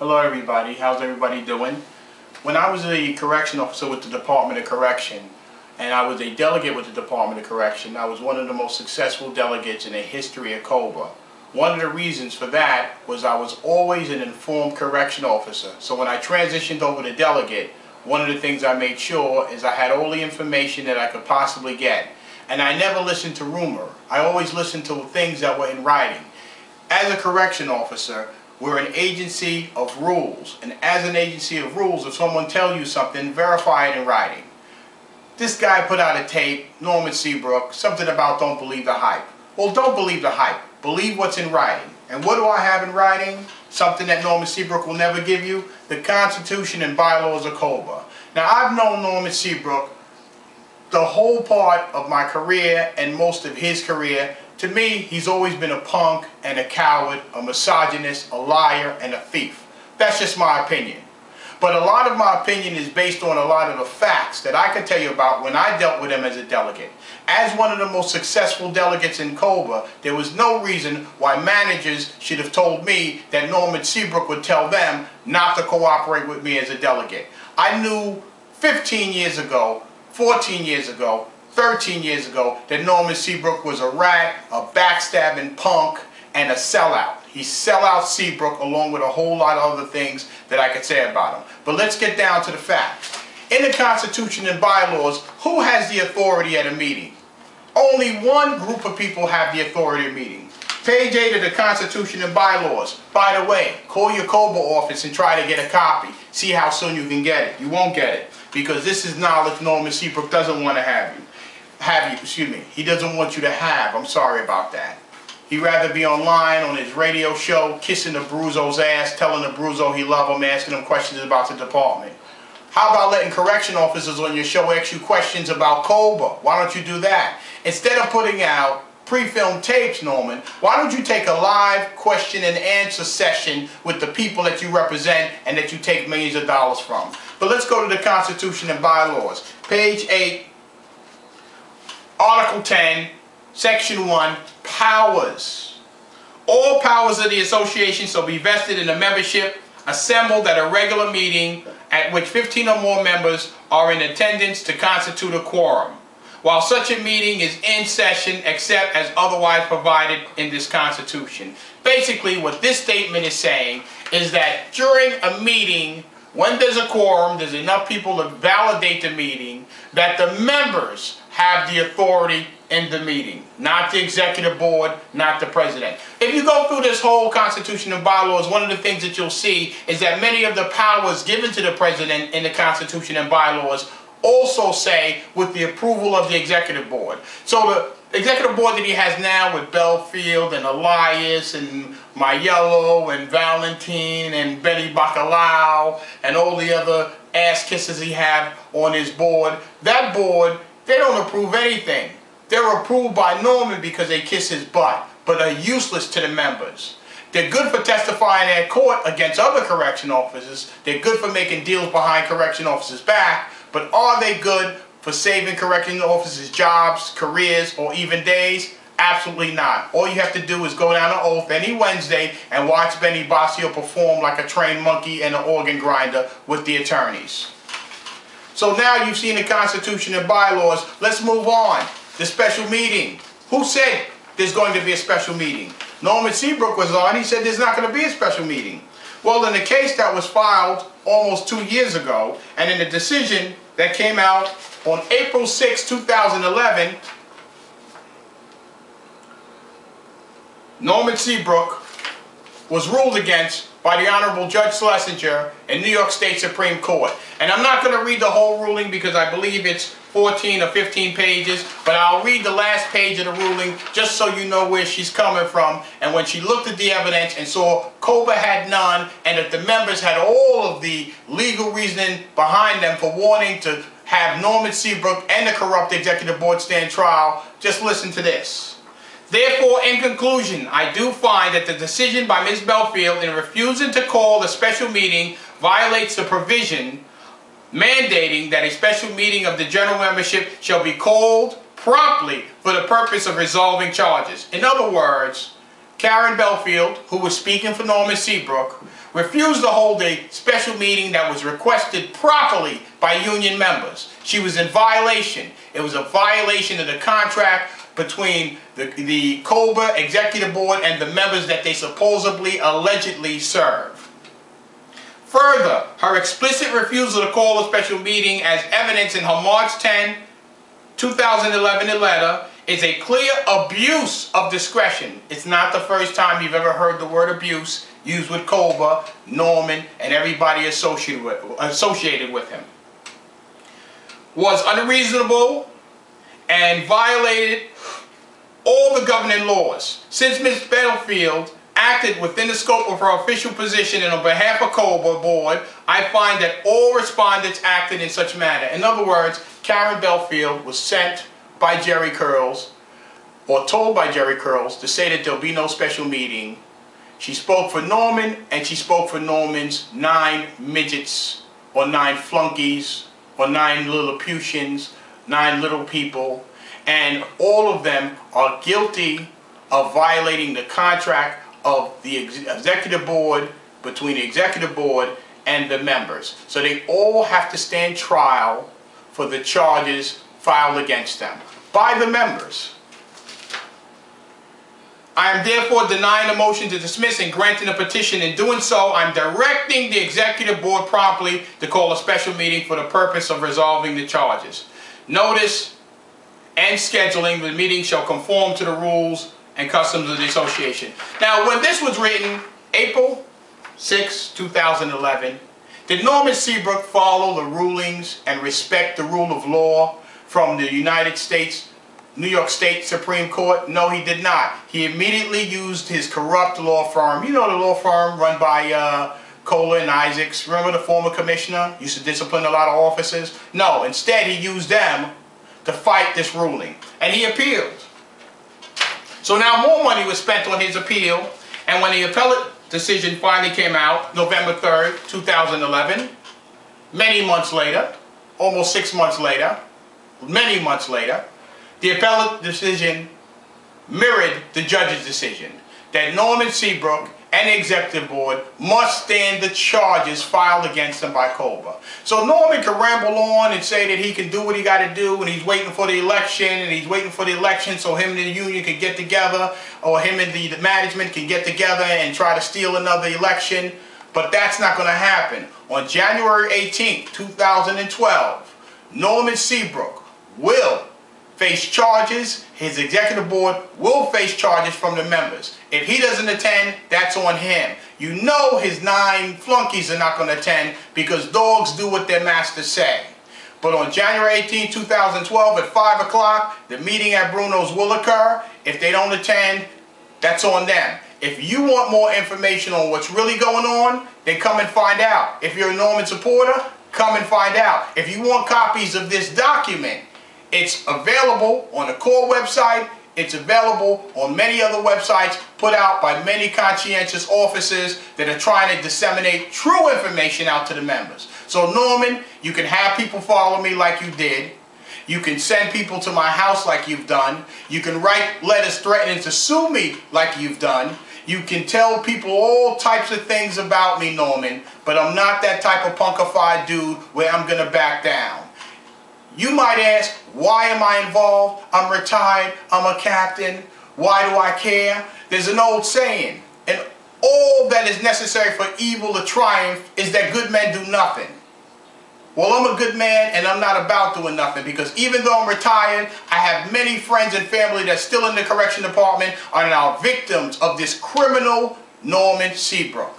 Hello everybody, how's everybody doing? When I was a correction officer with the Department of Correction, and I was a delegate with the Department of Correction, I was one of the most successful delegates in the history of COBA. One of the reasons for that was I was always an informed correction officer. So when I transitioned over to delegate, one of the things I made sure is I had all the information that I could possibly get. And I never listened to rumor. I always listened to things that were in writing. As a correction officer, we're an agency of rules, and as an agency of rules, if someone tells you something, verify it in writing. This guy put out a tape, Norman Seabrook, something about don't believe the hype. Well, don't believe the hype. Believe what's in writing. And what do I have in writing? Something that Norman Seabrook will never give you? The Constitution and bylaws of COBA. Now, I've known Norman Seabrook the whole part of my career and most of his career. To me, he's always been a punk and a coward, a misogynist, a liar, and a thief. That's just my opinion. But a lot of my opinion is based on a lot of the facts that I can tell you about when I dealt with him as a delegate. As one of the most successful delegates in COBA, there was no reason why managers should have told me that Norman Seabrook would tell them not to cooperate with me as a delegate. I knew 15 years ago, 14 years ago, 13 years ago that Norman Seabrook was a rat, a backstabbing punk, and a sellout. He's sellout Seabrook along with a whole lot of other things that I could say about him. But let's get down to the facts. In the Constitution and bylaws, who has the authority at a meeting? Only one group of people have the authority at a meeting. Page 8 of the Constitution and bylaws. By the way, call your COBA office and try to get a copy. See how soon you can get it. You won't get it because this is knowledge Norman Seabrook doesn't want to have you. He doesn't want you to have. I'm sorry about that. He'd rather be online on his radio show, kissing the Bruzo's ass, telling the Bruzo he loves him, asking him questions about the department. How about letting correction officers on your show ask you questions about COBA? Why don't you do that? Instead of putting out pre-filmed tapes, Norman, why don't you take a live question and answer session with the people that you represent and that you take millions of dollars from? But let's go to the Constitution and bylaws. Page 8. Article 10, Section 1, powers. All powers of the association shall be vested in the membership assembled at a regular meeting at which 15 or more members are in attendance to constitute a quorum, while such a meeting is in session except as otherwise provided in this Constitution. Basically, what this statement is saying is that during a meeting, when there's a quorum, there's enough people to validate the meeting, that the members have the authority in the meeting, not the executive board, not the president. If you go through this whole Constitution and bylaws, one of the things that you'll see is that many of the powers given to the president in the Constitution and bylaws also say with the approval of the executive board. So the executive board that he has now with Belfield and Elias and Mayello and Valentine and Benny Bacalao and all the other ass kisses he have on his board, that board, they don't approve anything. They're approved by Norman because they kiss his butt, but are useless to the members. They're good for testifying at court against other correction officers. They're good for making deals behind correction officers' back, but are they good for saving correction officers' jobs, careers, or even days? Absolutely not. All you have to do is go down to Oath any Wednesday and watch Benny Basio perform like a trained monkey and an organ grinder with the attorneys. So now you've seen the Constitution and bylaws. Let's move on. The special meeting. Who said there's going to be a special meeting? Norman Seabrook was on. He said there's not going to be a special meeting. Well, in the case that was filed almost 2 years ago, and in the decision that came out on April 6, 2011, Norman Seabrook was ruled against by the Honorable Judge Schlesinger in New York State Supreme Court. And I'm not going to read the whole ruling because I believe it's 14 or 15 pages, but I'll read the last page of the ruling just so you know where she's coming from. And when she looked at the evidence and saw COBA had none and that the members had all of the legal reasoning behind them for wanting to have Norman Seabrook and the corrupt executive board stand trial, just listen to this. Therefore, in conclusion, I do find that the decision by Ms. Belfield in refusing to call the special meeting violates the provision mandating that a special meeting of the general membership shall be called promptly for the purpose of resolving charges. In other words, Karen Belfield, who was speaking for Norman Seabrook, refused to hold a special meeting that was requested properly by union members. She was in violation. It was a violation of the contract between the COBRA Executive Board and the members that they supposedly, allegedly serve. Further, her explicit refusal to call a special meeting as evidence in her March 10, 2011 letter is a clear abuse of discretion. It's not the first time you've ever heard the word abuse used with COBRA, Norman, and everybody associated with him. Was unreasonable and violated all the governing laws. Since Ms. Belfield acted within the scope of her official position and on behalf of COBRA Board, I find that all respondents acted in such manner. In other words, Karen Belfield was sent by Jerry Curls, or told by Jerry Curls, to say that there'll be no special meeting. She spoke for Norman, and she spoke for Norman's 9 midgets, or 9 flunkies, or 9 Lilliputians, 9 little people, and all of them are guilty of violating the contract of the executive board, between the executive board and the members. So they all have to stand trial for the charges filed against them by the members. I am therefore denying the motion to dismiss and granting a petition. In doing so, I'm directing the executive board promptly to call a special meeting for the purpose of resolving the charges. Notice and scheduling the meeting shall conform to the rules and customs of the association. Now, when this was written, April 6, 2011, did Norman Seabrook follow the rulings and respect the rule of law from the New York State Supreme Court? No, he did not. He immediately used his corrupt law firm. You know, the law firm run by Kohler and Isaacs. Remember the former commissioner? Used to discipline a lot of officers. No, instead he used them to fight this ruling. And he appealed. So now more money was spent on his appeal. And when the appellate decision finally came out, November 3rd, 2011, many months later, almost 6 months later, many months later, the appellate decision mirrored the judge's decision that Norman Seabrook and the executive board must stand the charges filed against them by COBRA. So Norman can ramble on and say that he can do what he got to do, and he's waiting for the election, so him and the union can get together, or him and the management can get together and try to steal another election. But that's not going to happen. On January 18th, 2012, Norman Seabrook will face charges. His executive board will face charges from the members. If he doesn't attend, that's on him. You know his 9 flunkies are not going to attend, because dogs do what their masters say. But on January 18, 2012 at 5 o'clock, the meeting at Bruno's will occur. If they don't attend, that's on them. If you want more information on what's really going on, then come and find out. If you're a Norman supporter, come and find out. If you want copies of this document, it's available on the core website. It's available on many other websites put out by many conscientious officers that are trying to disseminate true information out to the members. So Norman, you can have people follow me like you did. You can send people to my house like you've done. You can write letters threatening to sue me like you've done. You can tell people all types of things about me, Norman, but I'm not that type of punkified dude where I'm going to back down. You might ask, why am I involved? I'm retired. I'm a captain. Why do I care? There's an old saying, and all that is necessary for evil to triumph is that good men do nothing. Well, I'm a good man, and I'm not about doing nothing, because even though I'm retired, I have many friends and family that's still in the correction department are now victims of this criminal Norman Seabrook.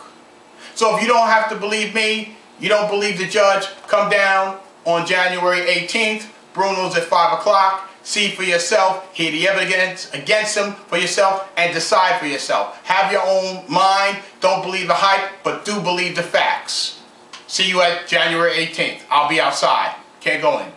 So if you don't have to believe me, you don't believe the judge, come down on January 18th, Bruno's at 5 o'clock. See for yourself, hear the evidence against him for yourself, and decide for yourself. Have your own mind. Don't believe the hype, but do believe the facts. See you at January 18th. I'll be outside. Can't go in.